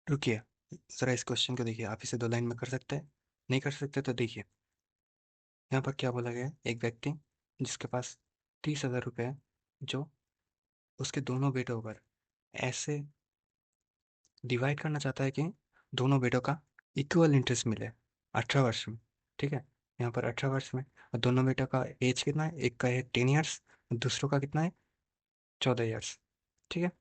रुकिए, ज़रा इस क्वेश्चन को देखिए। आप इसे 2 लाइन में कर सकते हैं? नहीं कर सकते तो देखिए, यहाँ पर क्या बोला गया है, एक व्यक्ति जिसके पास 30,000 रुपए है, जो उसके दोनों बेटों पर ऐसे डिवाइड करना चाहता है कि दोनों बेटों का इक्वल इंटरेस्ट मिले 18 वर्ष में, ठीक है? यहाँ पर 18 वर्ष में, और दोनों बेटों का एज कितना है? एक का है 10 ईयर्स और दूसरों का कितना है? 14 ईयर्स, ठीक है?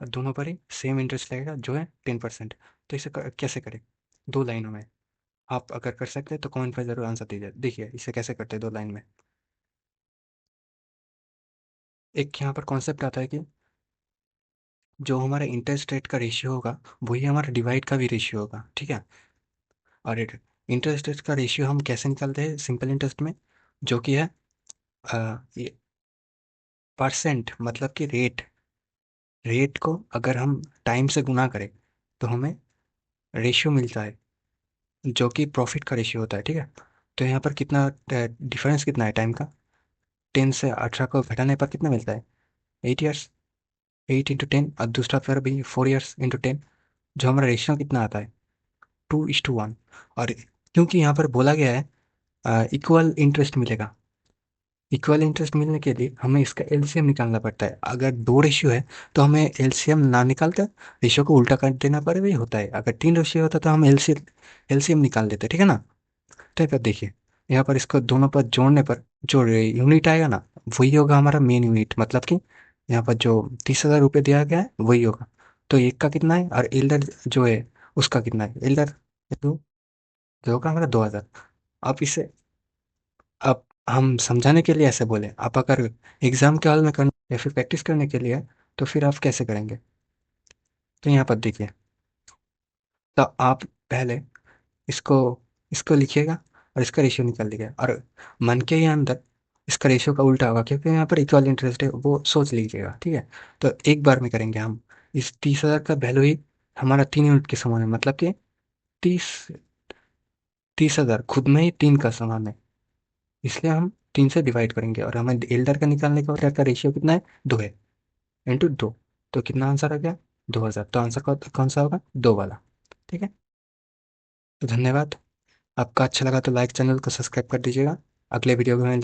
और दोनों पर ही सेम इंटरेस्ट लगेगा जो है 10%। तो इसे कैसे करें? 2 लाइनों में। आप अगर कर सकते हैं तो कमेंट में ज़रूर आंसर दीजिए। देखिए इसे कैसे करते हैं 2 लाइन में। एक यहाँ पर कॉन्सेप्ट आता है कि जो हमारा इंटरेस्ट रेट का रेशियो होगा, वही हमारा डिवाइड का भी रेशियो होगा, ठीक है? और इंटरेस्ट रेट का रेशियो हम कैसे निकालते हैं सिंपल इंटरेस्ट में, जो कि है ये परसेंट, मतलब कि रेट। रेट को अगर हम टाइम से गुना करें तो हमें रेशियो मिलता है, जो कि प्रॉफिट का रेशियो होता है, ठीक है? तो यहाँ पर कितना डिफरेंस कितना है टाइम का? 10 से 18 को घटाने पर कितना मिलता है? 8 ईयर्स। 8 इंटू 10, और दूसरा फिर भी 4 ईयर्स इंटू 10। जो हमारा रेशियो कितना आता है? 2:1। और क्योंकि यहाँ पर बोला गया है इक्वल इंटरेस्ट मिलेगा, इक्वल इंटरेस्ट मिलने के लिए हमें इसका एलसीएम निकालना पड़ता है। अगर 2 रेशियो है तो हमें एलसीएम ना निकाल कर रेशियो को उल्टा कर देना पड़े, भी होता है। अगर 3 रेशियो होता तो हम एलसीएम एलसीएम निकाल देते, ठीक है ना? तो फिर देखिए, यहाँ पर इसको दोनों पर जोड़ने पर जो यूनिट आएगा ना, वही होगा हमारा मेन यूनिट। मतलब कि यहाँ पर जो 30,000 रुपये दिया गया है वही होगा। तो एक का कितना है और एल्डर जो है उसका कितना है? एल्डर जो जो होगा हमारा 2,000। अब इसे, अब हम समझाने के लिए ऐसे बोले, आप अगर एग्जाम के हॉल में करना या फिर प्रैक्टिस करने के लिए, तो फिर आप कैसे करेंगे? तो यहाँ पर देखिए, तो आप पहले इसको इसको लिखिएगा और इसका रेशियो निकाल लीजिएगा, और मन के ही अंदर इसका रेशियो का उल्टा होगा, क्योंकि यहाँ पर इक्वल इंटरेस्ट है, वो सोच लीजिएगा, ठीक है? तो एक बार में करेंगे हम। इस 30,000 का वैल्यू ही हमारा 3 यूनिट के समान है, मतलब कि 30,000 खुद में ही 3 का समान है, इसलिए हम 3 से डिवाइड करेंगे। और हमें एल्डर का निकालने का एल्डर का रेशियो कितना है? 2 है, इंटू 2। तो कितना आंसर आ गया? 2,000। तो आंसर कौन सा होगा? 2 वाला, ठीक है? तो धन्यवाद। आपका अच्छा लगा तो लाइक, चैनल को सब्सक्राइब कर दीजिएगा। अगले वीडियो में